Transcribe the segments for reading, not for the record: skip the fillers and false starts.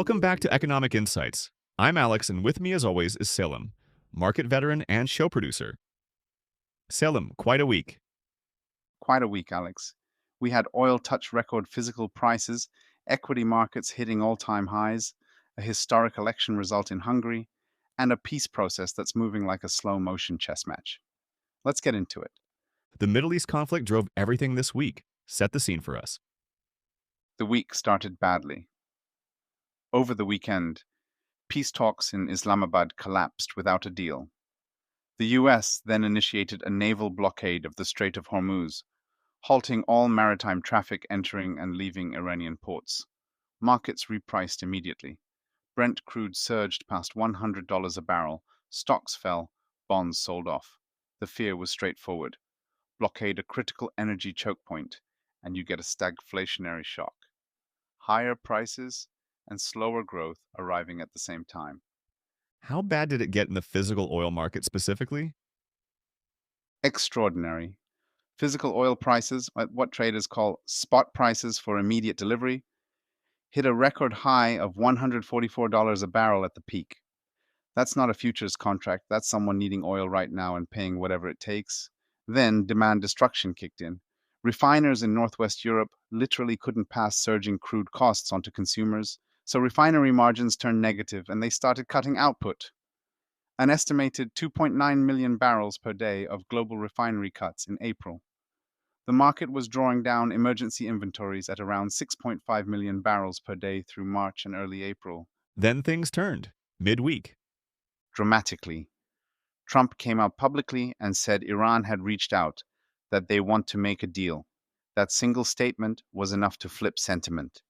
Welcome back to Economic Insights. I'm Alex, and with me, as always, is Selim, market veteran and show producer. Selim, quite a week. Quite a week, Alex. We had oil touch record physical prices, equity markets hitting all time highs, a historic election result in Hungary, and a peace process that's moving like a slow motion chess match. Let's get into it. The Middle East conflict drove everything this week. Set the scene for us. The week started badly. Over the weekend, peace talks in Islamabad collapsed without a deal. The US then initiated a naval blockade of the Strait of Hormuz, halting all maritime traffic entering and leaving Iranian ports. Markets repriced immediately. Brent crude surged past $100 a barrel, stocks fell, bonds sold off. The fear was straightforward. Blockade a critical energy choke point, and you get a stagflationary shock. Higher prices and slower growth arriving at the same time. How bad did it get in the physical oil market specifically? Extraordinary. Physical oil prices, what traders call spot prices for immediate delivery, hit a record high of $144 a barrel at the peak. That's not a futures contract. That's someone needing oil right now and paying whatever it takes. Then demand destruction kicked in. Refiners in Northwest Europe literally couldn't pass surging crude costs onto consumers, so refinery margins turned negative and they started cutting output. An estimated 2.9 million barrels per day of global refinery cuts in April. The market was drawing down emergency inventories at around 6.5 million barrels per day through March and early April. Then things turned, midweek. Dramatically, Trump came out publicly and said Iran had reached out, that they want to make a deal. That single statement was enough to flip sentiment.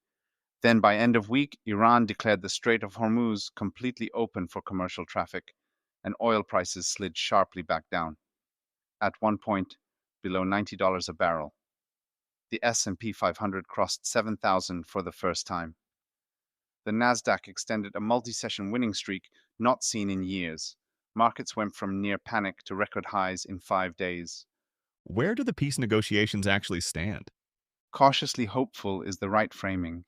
Then, by end of week, Iran declared the Strait of Hormuz completely open for commercial traffic, and oil prices slid sharply back down. At one point, below $90 a barrel. The S&P 500 crossed 7,000 for the first time. The Nasdaq extended a multi-session winning streak not seen in years. Markets went from near panic to record highs in 5 days. Where do the peace negotiations actually stand? Cautiously hopeful is the right framing.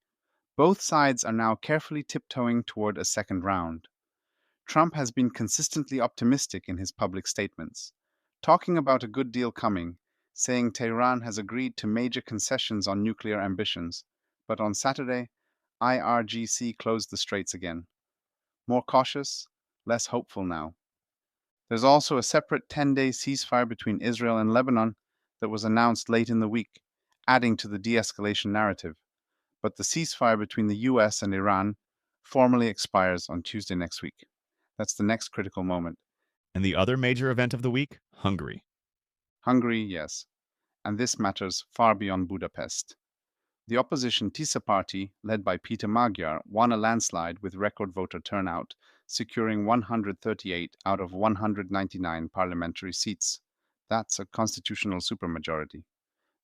Both sides are now carefully tiptoeing toward a second round. Trump has been consistently optimistic in his public statements, talking about a good deal coming, saying Tehran has agreed to major concessions on nuclear ambitions. But on Saturday, IRGC closed the straits again. More cautious, less hopeful now. There's also a separate 10-day ceasefire between Israel and Lebanon that was announced late in the week, adding to the de-escalation narrative. But the ceasefire between the US and Iran formally expires on Tuesday next week. That's the next critical moment. And the other major event of the week? Hungary. Hungary, yes. And this matters far beyond Budapest. The opposition TISA party, led by Peter Magyar, won a landslide with record voter turnout, securing 138 out of 199 parliamentary seats. That's a constitutional supermajority.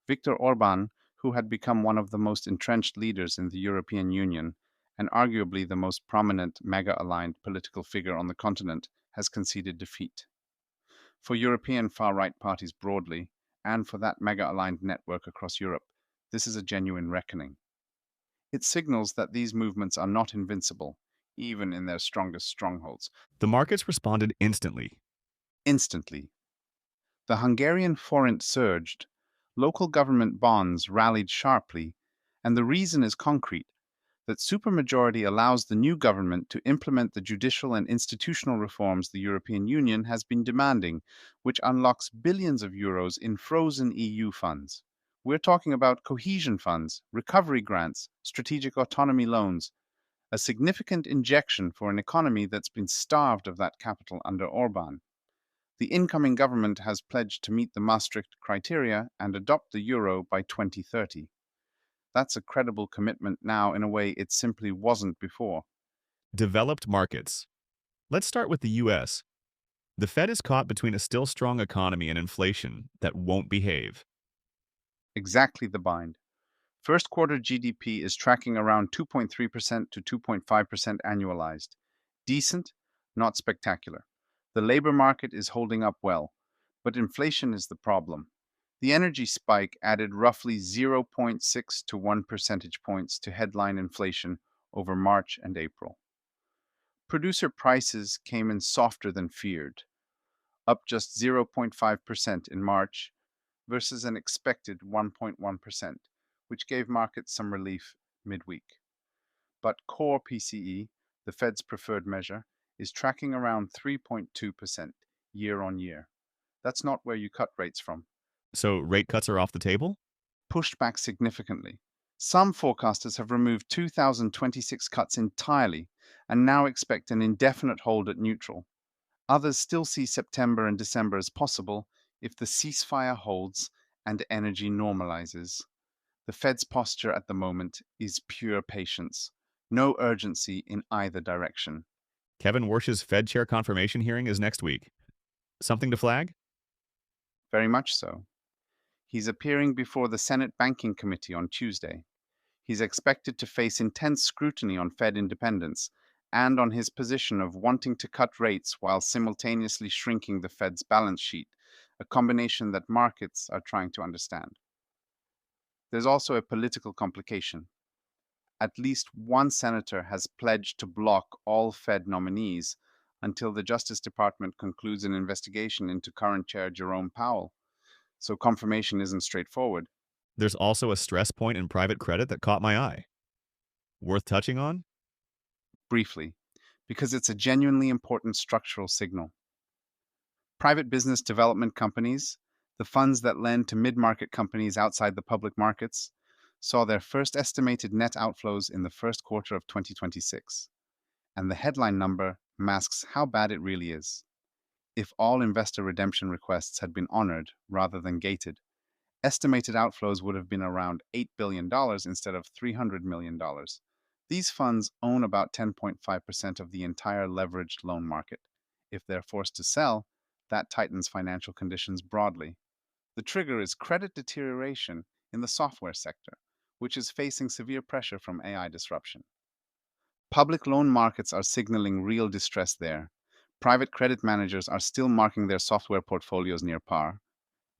Viktor Orban, who had become one of the most entrenched leaders in the European Union, and arguably the most prominent MAGA-aligned political figure on the continent, has conceded defeat. For European far-right parties broadly, and for that MAGA-aligned network across Europe, this is a genuine reckoning. It signals that these movements are not invincible, even in their strongest strongholds. The markets responded instantly. Instantly. The Hungarian forint surged, local government bonds rallied sharply, and the reason is concrete, that supermajority allows the new government to implement the judicial and institutional reforms the European Union has been demanding, which unlocks billions of euros in frozen EU funds. We're talking about cohesion funds, recovery grants, strategic autonomy loans, a significant injection for an economy that's been starved of that capital under Orban. The incoming government has pledged to meet the Maastricht criteria and adopt the euro by 2030. That's a credible commitment now in a way it simply wasn't before. Developed markets. Let's start with the US. The Fed is caught between a still strong economy and inflation that won't behave. Exactly the bind. First quarter GDP is tracking around 2.3% to 2.5% annualized. Decent, not spectacular. The labor market is holding up well, but inflation is the problem. The energy spike added roughly 0.6 to 1 percentage points to headline inflation, over March and April. Producer prices came in softer than feared, up just 0.5% in March versus an expected 1.1%, which gave markets some relief midweek. But core PCE, the Fed's preferred measure, is tracking around 3.2% year on year. That's not where you cut rates from. So rate cuts are off the table? Pushed back significantly. Some forecasters have removed 2026 cuts entirely and now expect an indefinite hold at neutral. Others still see September and December as possible if the ceasefire holds and energy normalizes. The Fed's posture at the moment is pure patience, no urgency in either direction. Kevin Warsh's Fed chair confirmation hearing is next week. Something to flag? Very much so. He's appearing before the Senate Banking Committee on Tuesday. He's expected to face intense scrutiny on Fed independence and on his position of wanting to cut rates while simultaneously shrinking the Fed's balance sheet, a combination that markets are trying to understand. There's also a political complication. At least one senator has pledged to block all Fed nominees until the Justice Department concludes an investigation into current chair Jerome Powell. So confirmation isn't straightforward. There's also a stress point in private credit that caught my eye. Worth touching on? Briefly, because it's a genuinely important structural signal. Private business development companies, the funds that lend to mid market companies outside the public markets, saw their first estimated net outflows in the first quarter of 2026. And the headline number masks how bad it really is. If all investor redemption requests had been honored rather than gated, estimated outflows would have been around $8 billion instead of $300 million. These funds own about 10.5% of the entire leveraged loan market. If they're forced to sell, that tightens financial conditions broadly. The trigger is credit deterioration in the software sector, which is facing severe pressure from AI disruption. Public loan markets are signaling real distress there. Private credit managers are still marking their software portfolios near par.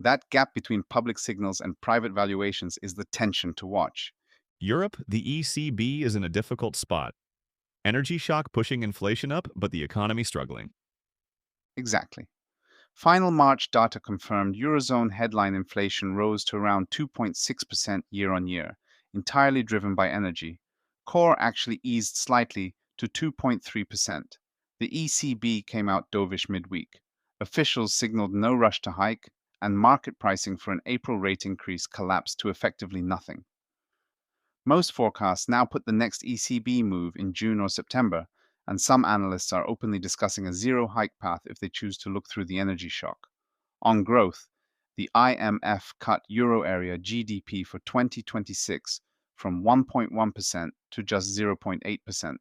That gap between public signals and private valuations is the tension to watch. Europe, the ECB is in a difficult spot. Energy shock pushing inflation up, but the economy struggling. Exactly. Final March data confirmed Eurozone headline inflation rose to around 2.6% year on year, entirely driven by energy. Core actually eased slightly to 2.3%. The ECB came out dovish midweek. Officials signaled no rush to hike, and market pricing for an April rate increase collapsed to effectively nothing. Most forecasts now put the next ECB move in June or September, and some analysts are openly discussing a zero hike path if they choose to look through the energy shock. On growth, the IMF cut euro area GDP for 2026 from 1.1% to just 0.8%.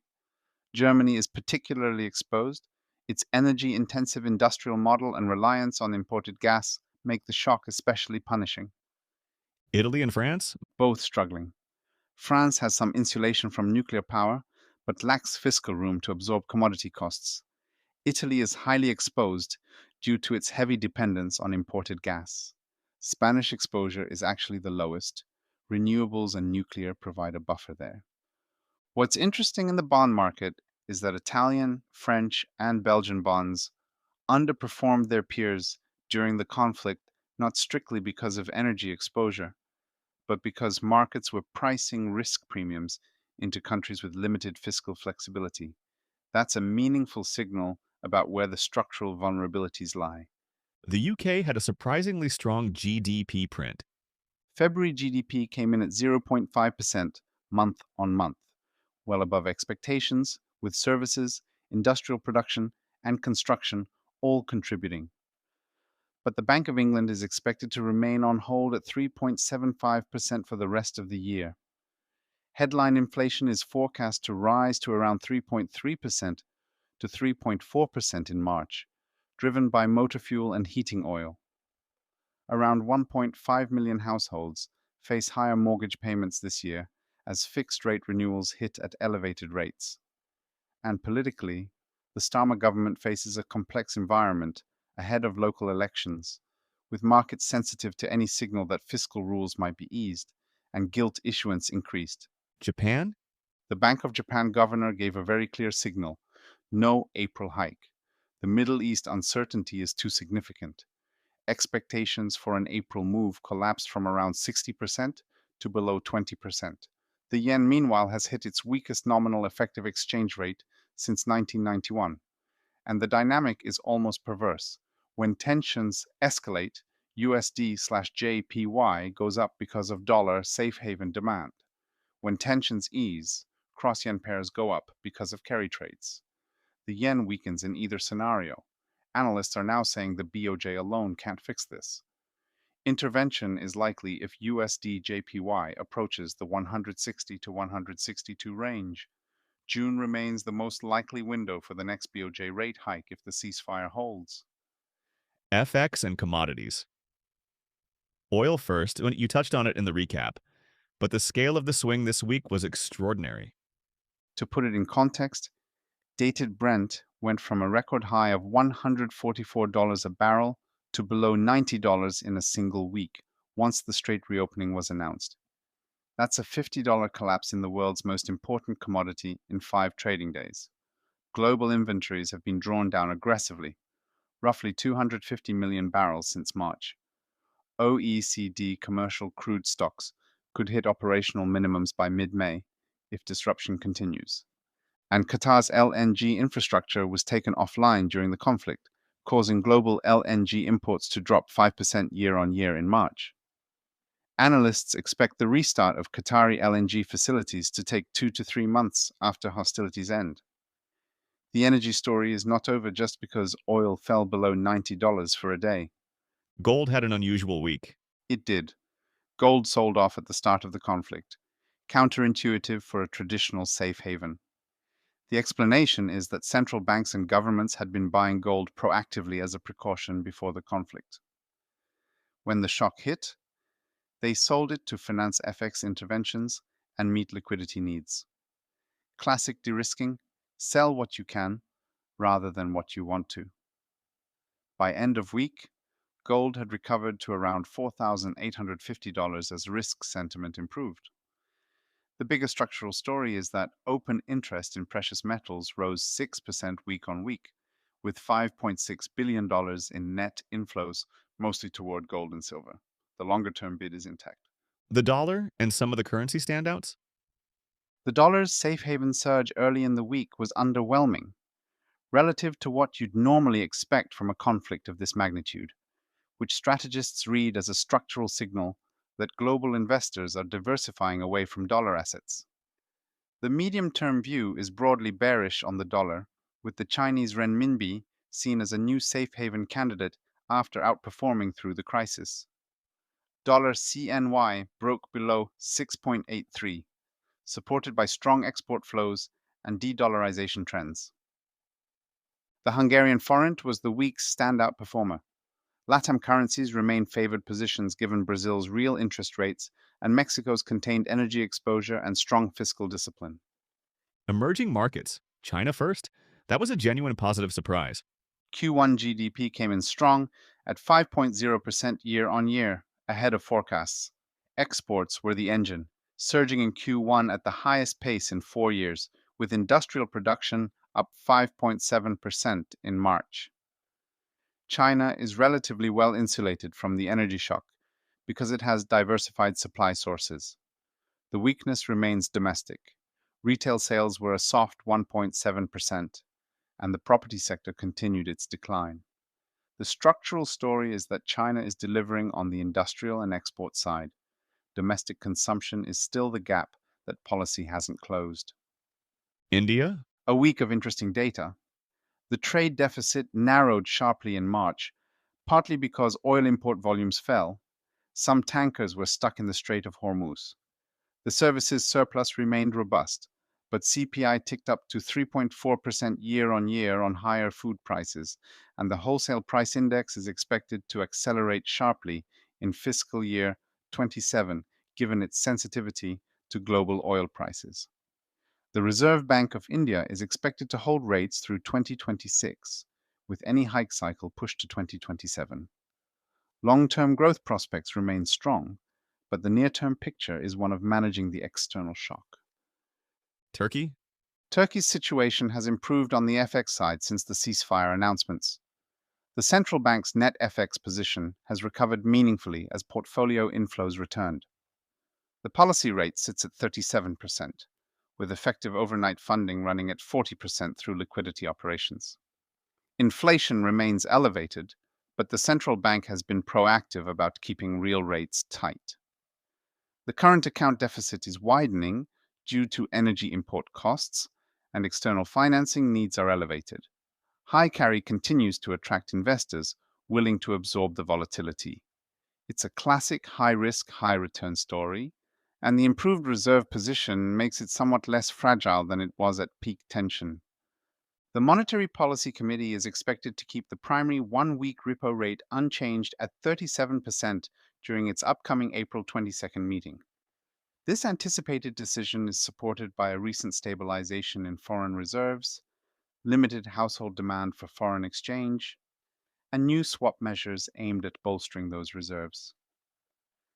Germany is particularly exposed. Its energy intensive industrial model and reliance on imported gas make the shock especially punishing. Italy and France? Both struggling. France has some insulation from nuclear power, but lacks fiscal room to absorb commodity costs. Italy is highly exposed due to its heavy dependence on imported gas. Spanish exposure is actually the lowest. Renewables and nuclear provide a buffer there. What's interesting in the bond market is that Italian, French, and Belgian bonds underperformed their peers during the conflict, not strictly because of energy exposure, but because markets were pricing risk premiums into countries with limited fiscal flexibility. That's a meaningful signal about where the structural vulnerabilities lie. The UK had a surprisingly strong GDP print. February GDP came in at 0.5% month on month, well above expectations, with services, industrial production, and construction all contributing. But the Bank of England is expected to remain on hold at 3.75% for the rest of the year. Headline inflation is forecast to rise to around 3.3% to 3.4% in March, driven by motor fuel and heating oil. Around 1.5 million households face higher mortgage payments this year as fixed rate renewals hit at elevated rates. And politically, the Starmer government faces a complex environment ahead of local elections, with markets sensitive to any signal that fiscal rules might be eased and gilt issuance increased. Japan? The Bank of Japan governor gave a very clear signal: no April hike. The Middle East uncertainty is too significant. Expectations for an April move collapsed from around 60% to below 20%. The yen, meanwhile, has hit its weakest nominal effective exchange rate since 1991. And the dynamic is almost perverse. When tensions escalate, USD/JPY goes up because of dollar safe haven demand. When tensions ease, cross yen pairs go up because of carry trades. The yen weakens in either scenario. Analysts are now saying the BOJ alone can't fix this. Intervention is likely if USD JPY approaches the 160 to 162 range. June remains the most likely window for the next BOJ rate hike if the ceasefire holds. FX and commodities. Oil first, you touched on it in the recap, but the scale of the swing this week was extraordinary. To put it in context, dated Brent went from a record high of $144 a barrel to below $90 in a single week once the Strait reopening was announced. That's a $50 collapse in the world's most important commodity in 5 trading days. Global inventories have been drawn down aggressively, roughly 250 million barrels since March. OECD commercial crude stocks could hit operational minimums by mid-May if disruption continues. And Qatar's LNG infrastructure was taken offline during the conflict, causing global LNG imports to drop 5% year on year in March. Analysts expect the restart of Qatari LNG facilities to take 2 to 3 months after hostilities end. The energy story is not over just because oil fell below $90 for a day. Gold had an unusual week. It did. Gold sold off at the start of the conflict, counterintuitive for a traditional safe haven. The explanation is that central banks and governments had been buying gold proactively as a precaution before the conflict. When the shock hit, they sold it to finance FX interventions and meet liquidity needs. Classic de-risking: sell what you can rather than what you want to. By end of week, gold had recovered to around $4,850 as risk sentiment improved. The bigger structural story is that open interest in precious metals rose 6% week on week, with $5.6 billion in net inflows, mostly toward gold and silver. The longer term bid is intact. The dollar and some of the currency standouts? The dollar's safe haven surge early in the week was underwhelming, relative to what you'd normally expect from a conflict of this magnitude, which strategists read as a structural signal that global investors are diversifying away from dollar assets. The medium-term view is broadly bearish on the dollar, with the Chinese renminbi seen as a new safe haven candidate after outperforming through the crisis. Dollar CNY broke below 6.83, supported by strong export flows and de-dollarization trends. The Hungarian forint was the week's standout performer. LATAM currencies remain favored positions given Brazil's real interest rates and Mexico's contained energy exposure and strong fiscal discipline. Emerging markets. China first? That was a genuine positive surprise. Q1 GDP came in strong at 5.0% year on year, ahead of forecasts. Exports were the engine, surging in Q1 at the highest pace in 4 years, with industrial production up 5.7% in March. China is relatively well insulated from the energy shock because it has diversified supply sources. The weakness remains domestic. Retail sales were a soft 1.7%, and the property sector continued its decline. The structural story is that China is delivering on the industrial and export side. Domestic consumption is still the gap that policy hasn't closed. India? A week of interesting data. The trade deficit narrowed sharply in March, partly because oil import volumes fell. Some tankers were stuck in the Strait of Hormuz. The services surplus remained robust, but CPI ticked up to 3.4% year on year on higher food prices, and the wholesale price index is expected to accelerate sharply in fiscal year 27, given its sensitivity to global oil prices. The Reserve Bank of India is expected to hold rates through 2026, with any hike cycle pushed to 2027. Long-term growth prospects remain strong, but the near-term picture is one of managing the external shock. Turkey? Turkey's situation has improved on the FX side since the ceasefire announcements. The central bank's net FX position has recovered meaningfully as portfolio inflows returned. The policy rate sits at 37%, with effective overnight funding running at 40% through liquidity operations. Inflation remains elevated, but the central bank has been proactive about keeping real rates tight. The current account deficit is widening due to energy import costs, and external financing needs are elevated. High carry continues to attract investors willing to absorb the volatility. It's a classic high risk, high return story, and the improved reserve position makes it somewhat less fragile than it was at peak tension. The Monetary Policy Committee is expected to keep the primary 1 week repo rate unchanged at 37% during its upcoming April 22nd meeting. This anticipated decision is supported by a recent stabilization in foreign reserves, limited household demand for foreign exchange, and new swap measures aimed at bolstering those reserves.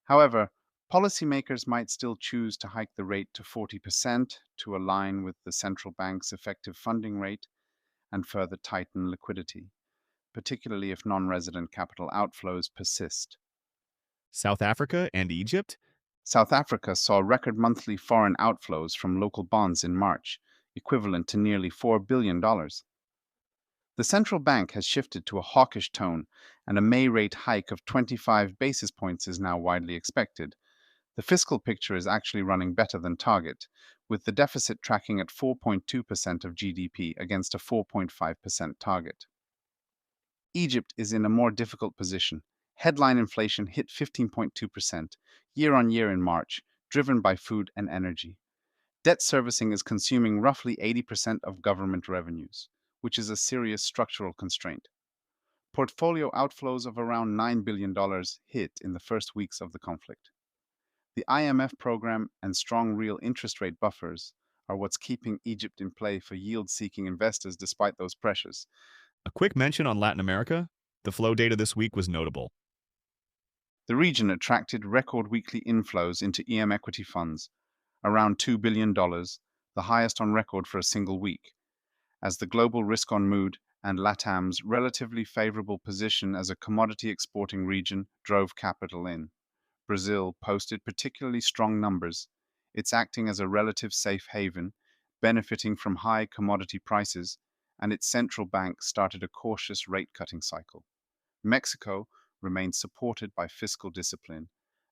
However, policymakers might still choose to hike the rate to 40% to align with the central bank's effective funding rate and further tighten liquidity, particularly if non resident capital outflows persist. South Africa and Egypt? South Africa saw record monthly foreign outflows from local bonds in March, equivalent to nearly $4 billion. The central bank has shifted to a hawkish tone, and a May rate hike of 25 basis points is now widely expected. The fiscal picture is actually running better than target, with the deficit tracking at 4.2% of GDP against a 4.5% target. Egypt is in a more difficult position. Headline inflation hit 15.2% year on year in March, driven by food and energy. Debt servicing is consuming roughly 80% of government revenues, which is a serious structural constraint. Portfolio outflows of around $9 billion hit in the first weeks of the conflict. The IMF program and strong real interest rate buffers are what's keeping Egypt in play for yield seeking investors despite those pressures. A quick mention on Latin America. The flow data this week was notable. The region attracted record weekly inflows into EM equity funds, around $2 billion, the highest on record for a single week, as the global risk on mood and LATAM's relatively favorable position as a commodity exporting region drove capital in. Brazil posted particularly strong numbers. It's acting as a relative safe haven, benefiting from high commodity prices, and its central bank started a cautious rate cutting cycle. Mexico remains supported by fiscal discipline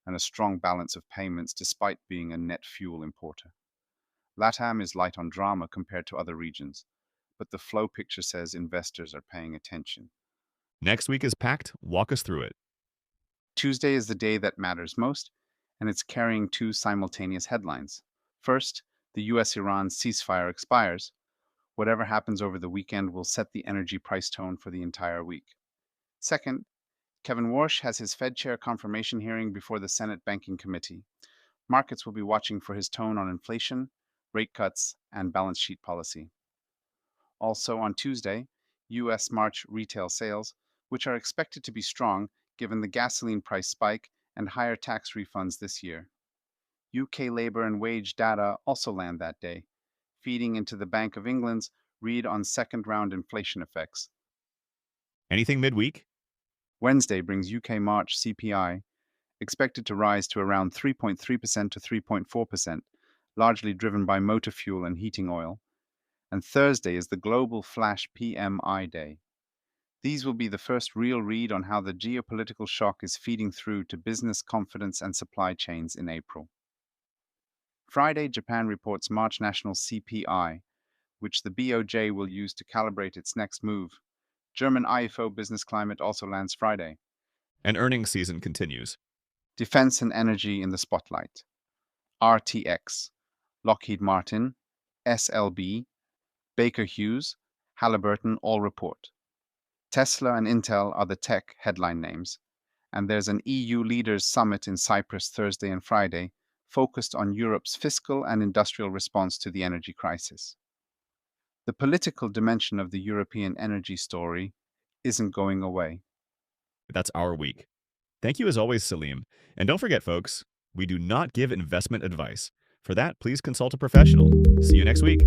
and a strong balance of payments despite being a net fuel importer. LATAM is light on drama compared to other regions, but the flow picture says investors are paying attention. Next week is packed. Walk us through it. Tuesday is the day that matters most, and it's carrying two simultaneous headlines. First, the US Iran ceasefire expires. Whatever happens over the weekend will set the energy price tone for the entire week. Second, Kevin Warsh has his Fed chair confirmation hearing before the Senate Banking Committee. Markets will be watching for his tone on inflation, rate cuts, and balance sheet policy. Also on Tuesday, US March retail sales, which are expected to be strong given the gasoline price spike and higher tax refunds this year. UK labour and wage data also land that day, feeding into the Bank of England's read on second round inflation effects. Anything midweek? Wednesday brings UK March CPI, expected to rise to around 3.3% to 3.4%, largely driven by motor fuel and heating oil. And Thursday is the global flash PMI day. These will be the first real read on how the geopolitical shock is feeding through to business confidence and supply chains in April. Friday, Japan reports March national CPI, which the BOJ will use to calibrate its next move. German IFO business climate also lands Friday. And earnings season continues. Defense and energy in the spotlight. RTX, Lockheed Martin, SLB, Baker Hughes, Halliburton all report. Tesla and Intel are the tech headline names, and there's an EU leaders summit in Cyprus Thursday and Friday focused on Europe's fiscal and industrial response to the energy crisis. The political dimension of the European energy story isn't going away. That's our week. Thank you as always, Selim. And don't forget, folks, we do not give investment advice. For that, please consult a professional. See you next week.